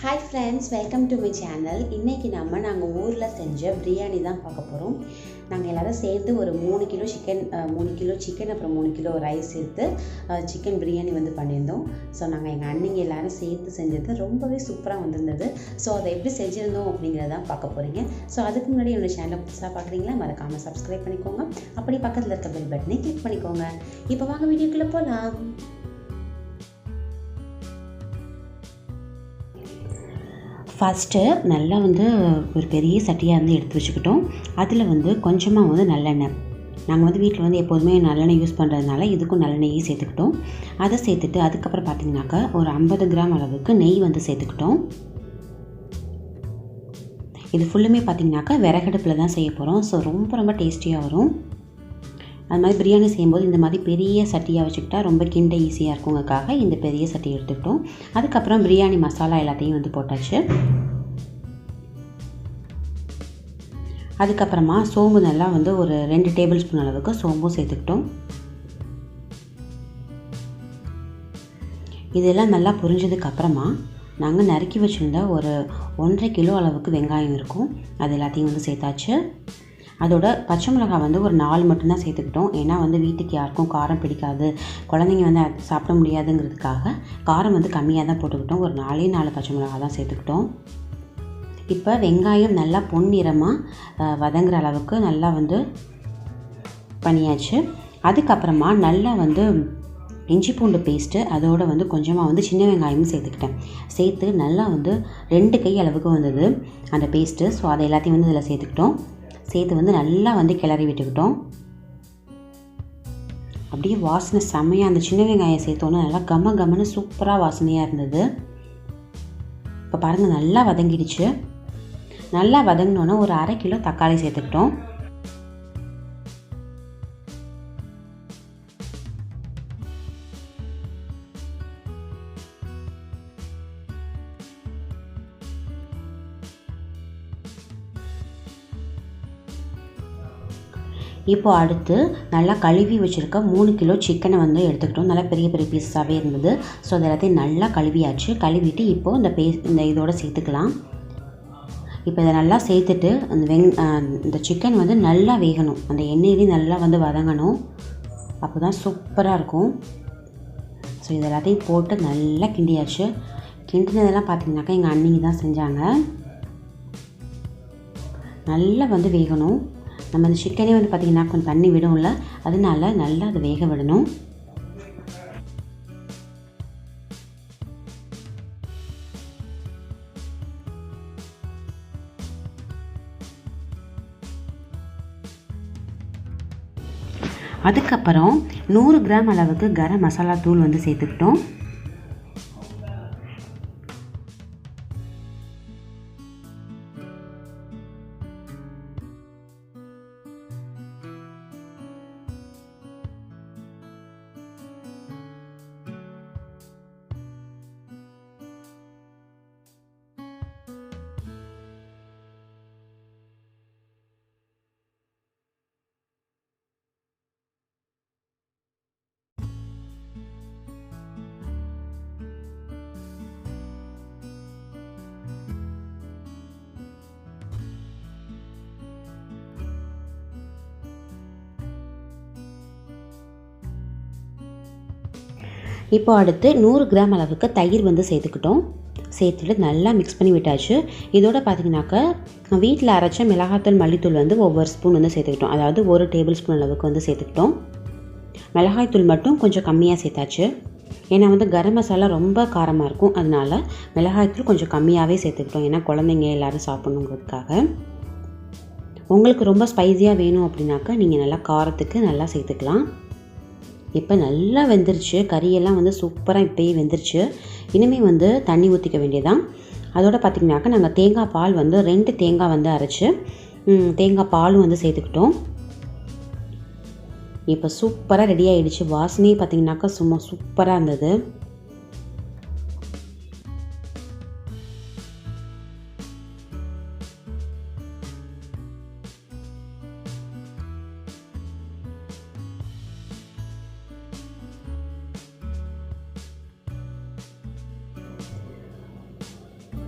Hi friends, welcome to my channel. இன்னைக்கு நாங்கள் ஊரில் செஞ்ச பிரியாணி தான் பார்க்க போகிறோம். நாங்கள் எல்லாரும் சேர்ந்து ஒரு 3 கிலோ சிக்கன் அப்புறம் 3 கிலோ ரைஸ் சேர்த்து சிக்கன் பிரியாணி பண்ணியிருந்தோம். ஸோ நாங்கள் எங்கள் அண்ணிங்க எல்லாரும் சேர்த்து செஞ்சது ரொம்பவே சூப்பராக வந்திருந்தது. ஸோ அதை எப்படி செஞ்சுருந்தோம் அப்படிங்கிறதான் பார்க்க போகிறீங்க. ஸோ அதுக்கு முன்னாடி என்னோடய சேனலை புதுசாக பார்க்குறீங்களா, மறக்காமல் சப்ஸ்கிரைப் பண்ணிக்கோங்க. அப்படி பக்கத்தில் இருக்க பெல் பட்டனை கிளிக் பண்ணிக்கோங்க. இப்போ வாங்க வீடியோக்குள்ளே போகலாம். ஃபஸ்ட்டு நல்லா ஒரு பெரிய சட்டியாக எடுத்து வச்சுக்கிட்டோம். அதில் கொஞ்சமாக நல்லெண்ணெய், நாங்கள் வீட்டில் எப்போதுமே நல்லெண்ணெய் யூஸ் பண்ணுறதுனால இதுக்கும் நல்லெண்ணெயே சேர்த்துக்கிட்டோம். அதை சேர்த்துட்டு அதுக்கப்புறம் பார்த்திங்கனாக்கா ஒரு 50 கிராம் அளவுக்கு நெய் சேர்த்துக்கிட்டோம். இது ஃபுல்லுமே பார்த்திங்கனாக்கா விறகடுப்பில் தான் செய்ய போகிறோம். ஸோ ரொம்ப டேஸ்டியாக வரும். அது மாதிரி பிரியாணி செய்யும்போது இந்த மாதிரி பெரிய சட்டியாக வச்சுக்கிட்டா ரொம்ப கிண்ட ஈஸியாக இருக்குங்கக்காக இந்த பெரிய சட்டி எடுத்துக்கிட்டோம். அதுக்கப்புறம் பிரியாணி மசாலா எல்லாத்தையும் போட்டாச்சு. அதுக்கப்புறமா சோம்பு நல்லா ஒரு 2 டேபிள் ஸ்பூன் அளவுக்கு சோம்பும் சேர்த்துக்கிட்டோம். இதெல்லாம் நல்லா புரிஞ்சதுக்கப்புறமா நாங்கள் நறுக்கி வச்சுருந்த ஒரு 1.5 கிலோ அளவுக்கு வெங்காயம் இருக்கும், அது எல்லாத்தையும் சேர்த்தாச்சு. அதோட பச்சை மிளகாய் ஒரு 4 மட்டும்தான் சேர்த்துக்கிட்டோம். ஏன்னா வீட்டுக்கு யாருக்கும் காரம் பிடிக்காது, குழந்தைங்க அது சாப்பிட முடியாதுங்கிறதுக்காக காரம் கம்மியாக தான் போட்டுக்கிட்டோம். ஒரு 4 பச்சை மிளகாய் தான் சேர்த்துக்கிட்டோம். இப்போ வெங்காயம் நல்லா பொன்னிறமாக வதங்குற அளவுக்கு நல்லா பண்ணியாச்சு. அதுக்கப்புறமா நல்லா இஞ்சி பூண்டு பேஸ்ட்டு, அதோடு கொஞ்சமாக சின்ன வெங்காயமும் சேர்த்துக்கிட்டேன். சேர்த்து நல்லா 2 கை அளவுக்கு வந்தது அந்த பேஸ்ட்டு. ஸோ அதை எல்லாத்தையும் இதில் சேர்த்துக்கிட்டோம். சேர்த்து நல்லா கிளறி விட்டுக்கிட்டோம். அப்படியே வாசனை செம்மையாக, அந்த சின்ன வெங்காயம் சேர்த்தோன்னே நல்லா கமன்னு சூப்பராக வாசனையாக இருந்தது. இப்போ பாருங்கள், நல்லா வதங்கிடுச்சு. நல்லா வதங்கினோன்னே ஒரு 1/2 கிலோ தக்காளி சேர்த்துக்கிட்டோம். இப்போ அடுத்து நல்லா கழுவி வச்சுருக்க 3 கிலோ சிக்கனை எடுத்துக்கிட்டோம். நல்லா பெரிய பெரிய பீஸாகவே இருந்தது. ஸோ அது எல்லாத்தையும் நல்லா கழுவியாச்சு. கழுவிட்டு இப்போது இந்த இதோட சேர்த்துக்கலாம். இப்போ இதை நல்லா சேர்த்துட்டு இந்த சிக்கன் நல்லா வேகணும், அந்த எண்ணெயிலையும் நல்லா வதங்கணும். அப்போ தான் சூப்பராக இருக்கும். ஸோ இது எல்லாத்தையும் போட்டு நல்லா கிண்டியாச்சு. கிண்டினதெல்லாம் பார்த்திங்கனாக்கா எங்கள் அண்ணிங்க தான் செஞ்சாங்க. நல்லா வேகணும். நம்ம அந்த சிக்கனே பார்த்திங்கன்னா கொஞ்சம் தண்ணி விடும்ல, அதனால நல்லா அதை வேக விடணும். அதுக்கப்புறம் 100 கிராம் அளவுக்கு கரம் மசாலா தூள் சேர்த்துக்கிட்டோம். இப்போ அடுத்து 100 கிராம் அளவுக்கு தயிர் சேர்த்துக்கிட்டோம். சேர்த்துட்டு நல்லா மிக்ஸ் பண்ணி விட்டாச்சு. இதோட பார்த்திங்கனாக்கா வீட்டில் அரைச்ச மிளகாத்தூள் மல்லித்தூள் ஒவ்வொரு ஸ்பூன் சேர்த்துக்கிட்டோம். அதாவது 1 டேபிள் ஸ்பூன் அளவுக்கு சேர்த்துக்கிட்டோம். மிளகாய்த்தூள் மட்டும் கொஞ்சம் கம்மியாக சேர்த்தாச்சு. ஏன்னா கரம் மசாலா ரொம்ப காரமாக இருக்கும், அதனால மிளகாய்த்தூள் கொஞ்சம் கம்மியாகவே சேர்த்துக்கிட்டோம். ஏன்னா குழந்தைங்க எல்லோரும் சாப்பிட்ணுங்கிறதுக்காக. உங்களுக்கு ரொம்ப ஸ்பைஸியாக வேணும் அப்படின்னாக்கா நீங்கள் நல்லா காரத்துக்கு நல்லா சேர்த்துக்கலாம். இப்போ நல்லா வெந்துருச்சு. கறியெல்லாம் சூப்பராக இப்போயே வெந்துருச்சு. இனிமேல் தண்ணி ஊற்றிக்க வேண்டியதான். அதோடு பார்த்திங்கனாக்கா நாங்கள் தேங்காய் பால் 2 தேங்காய் அரைச்சி தேங்காய் பாலும் சேர்த்துக்கிட்டோம். இப்போ சூப்பராக ரெடி ஆகிடுச்சு. வாசனையே பார்த்திங்கனாக்கா சும்மா சூப்பராக இருந்தது.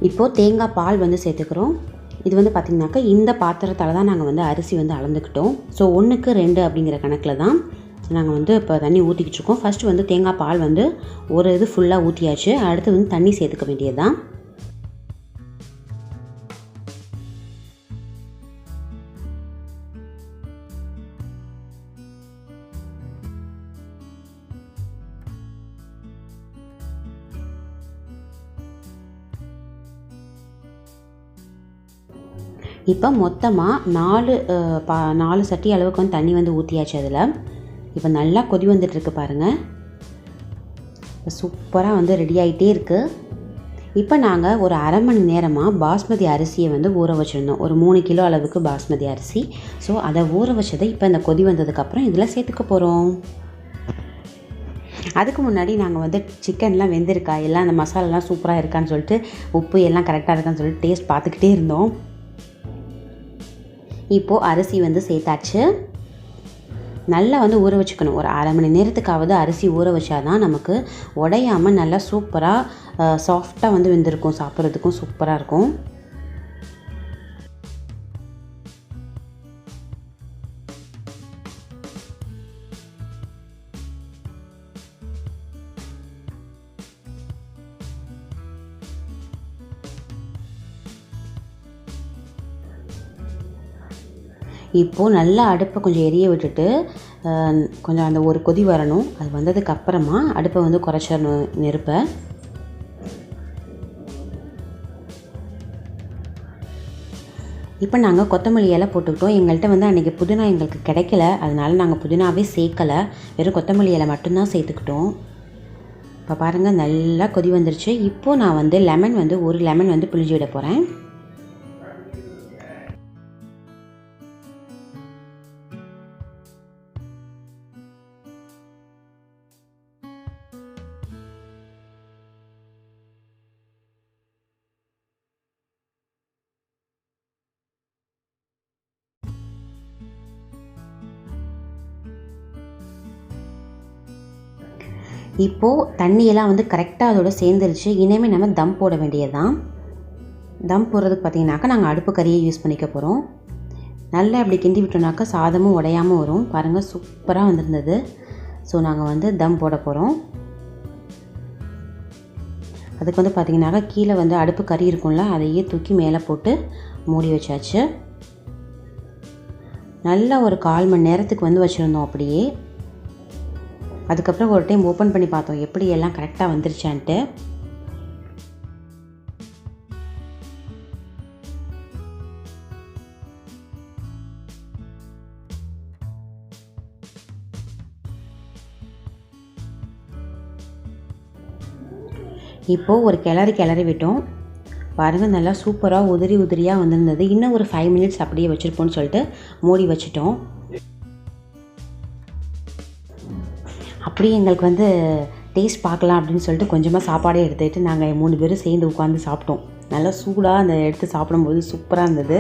இப்போது தேங்காய் பால் வந்து சேர்த்துக்கிறோம். இது வந்து பார்த்திங்கனாக்கா இந்த பாத்திரத்தால் தான் நாங்கள் வந்து அரிசி வந்து அளந்துக்கிட்டோம். ஸோ 1க்கு 2 அப்படிங்கிற கணக்கில் தான் நாங்கள் வந்து இப்போ தண்ணி ஊற்றிக்கிட்டு இருக்கோம். ஃபஸ்ட்டு வந்து தேங்காய் பால் வந்து ஒரு இது ஃபுல்லாக ஊற்றியாச்சு. அடுத்து வந்து தண்ணி சேர்த்துக்க வேண்டியது தான். இப்போ மொத்தமாக 4 சட்டி அளவுக்கு வந்து தண்ணி வந்து ஊற்றியாச்சு. அதில் இப்போ நல்லா கொதி வந்துட்டுருக்கு பாருங்கள். இப்போ சூப்பராக வந்து ரெடி ஆகிட்டே இருக்குது. இப்போ நாங்கள் ஒரு அரை மணி நேரமாக பாஸ்மதி அரிசியை வந்து ஊற வச்சுருந்தோம். ஒரு 3 கிலோ அளவுக்கு பாஸ்மதி அரிசி. ஸோ அதை ஊற வச்சதை இப்போ இந்த கொதி வந்ததுக்கப்புறம் இதில் சேர்த்துக்க போகிறோம். அதுக்கு முன்னாடி நாங்கள் வந்து சிக்கன்லாம் வெந்திருக்கா, எல்லாம் அந்த மசாலாலாம் சூப்பராக இருக்கான்னு சொல்லிட்டு, உப்பு எல்லாம் கரெக்டாக இருக்கான்னு சொல்லிட்டு டேஸ்ட் பார்த்துக்கிட்டே இருந்தோம். இப்போது அரிசி வந்து சேர்த்தாச்சு. நல்லா வந்து ஊற வச்சுக்கணும். ஒரு அரை மணி நேரத்துக்காவது அரிசி ஊற வச்சாதான் நமக்கு உடையாமல் நல்லா சூப்பராக சாஃப்டாக வந்து வெந்திருக்கும். சாப்பிட்றதுக்கும் சூப்பராக இருக்கும். இப்போது நல்லா அடுப்பை கொஞ்சம் எரிய விட்டுட்டு கொஞ்சம் அந்த ஒரு கொதி வரணும். அது வந்ததுக்கப்புறமா அடுப்பை வந்து குறைச்சிடணும் நெருப்பை. இப்போ நாங்கள் கொத்தமல்லி இலை போட்டுக்கிட்டோம். எங்கள்கிட்ட வந்து அன்றைக்கி புதினா எங்களுக்கு கிடைக்கல, அதனால நாங்கள் புதினாவே சேர்க்கலை, வெறும் கொத்தமல்லி இலை மட்டும்தான் சேர்த்துக்கிட்டோம். இப்போ பாருங்கள் நல்லா கொதி வந்துருச்சு. இப்போது நான் வந்து லெமன் வந்து ஒரு லெமன் வந்து பிழிஞ்சு விட போகிறேன். இப்போது தண்ணியெல்லாம் வந்து கரெக்டாக அதோட சேர்ந்துருச்சு. இனிமேல் நம்ம தம் போட வேண்டியது தான். தம் போடுறதுக்கு பார்த்திங்கனாக்கா நாங்கள் அடுப்பு கறியை யூஸ் பண்ணிக்க போகிறோம். நல்லா அப்படி கிண்டி விட்டோம்னாக்கா சாதமும் உடையாமல் வரும். பாருங்கள் சூப்பராக வந்திருந்தது. ஸோ நாங்கள் வந்து தம் போட போகிறோம். அதுக்கு வந்து பார்த்திங்கனாக்கா கீழே வந்து அடுப்பு கறி இருக்கும்ல, அதையே தூக்கி மேலே போட்டு மூடி வச்சாச்சு. நல்லா ஒரு 1/4 மணி நேரத்துக்கு வந்து வச்சுருந்தோம் அப்படியே. அதுக்கப்புறம் ஒரு டைம் ஓப்பன் பண்ணி பார்த்தோம் எப்படி எல்லாம் கரெக்டாக வந்துருச்சான்ட்டு. இப்போது ஒரு கிளறி விட்டோம். பாருங்கள் நல்லா சூப்பராக உதிரியாக வந்திருந்தது. இன்னும் ஒரு 5 மினிட்ஸ் அப்படியே வச்சுருப்போம்னு சொல்லிட்டு மூடி வச்சுட்டோம். அப்படியே எங்களுக்கு வந்து டேஸ்ட் பார்க்கலாம் அப்படின்னு சொல்லிட்டு கொஞ்சமாக சாப்பாடே எடுத்துக்கிட்டு நாங்கள் 3 பேரும் சேர்ந்து உட்காந்து சாப்பிட்டோம். நல்லா சூடாக அந்த எடுத்து சாப்பிடும்போது சூப்பராக இருந்தது.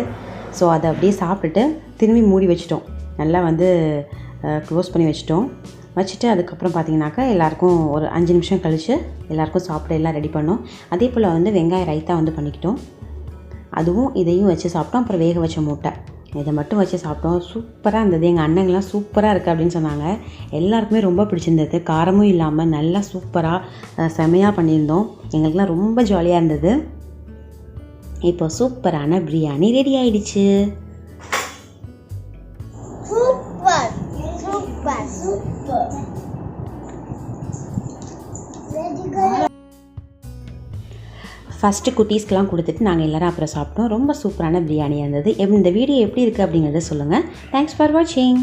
ஸோ அதை அப்படியே சாப்பிட்டுட்டு திரும்பி மூடி வச்சிட்டோம். நல்லா வந்து க்ளோஸ் பண்ணி வச்சுட்டு அதுக்கப்புறம் பார்த்திங்கனாக்கா எல்லாேருக்கும் ஒரு 5 நிமிஷம் கழித்து எல்லாேருக்கும் சாப்பிட எல்லாம் ரெடி பண்ணோம். அதே போல் வந்து வெங்காய ரைத்தா வந்து பண்ணிக்கிட்டோம். அதுவும் இதையும் வச்சு சாப்பிட்டோம். அப்புறம் வேக வச்ச முட்டை இதை மட்டும் வச்சு சாப்பிட்டோம். சூப்பராக இருந்தது. எங்கள் அண்ணங்கள்லாம் சூப்பராக இருக்குது அப்படின்னு சொன்னாங்க. எல்லாருக்குமே ரொம்ப பிடிச்சிருந்தது. காரமும் இல்லாமல் நல்லா சூப்பராக செமையாக பண்ணியிருந்தோம். எங்களுக்குலாம் ரொம்ப ஜாலியாக இருந்தது. இப்போ சூப்பரான பிரியாணி ரெடி ஆயிடுச்சு. ஃபஸ்ட்டு குட்டீஸ்க்கெலாம் கொடுத்துட்டு நாங்கள் எல்லோரும் அப்புறம் சாப்பிட்டோம். ரொம்ப சூப்பரான பிரியாணியாக இருந்தது. இந்த வீடியோ எப்படி இருக்குது அப்படிங்கிறத சொல்லுங்கள். தேங்க்ஸ் ஃபார் வாட்சிங்.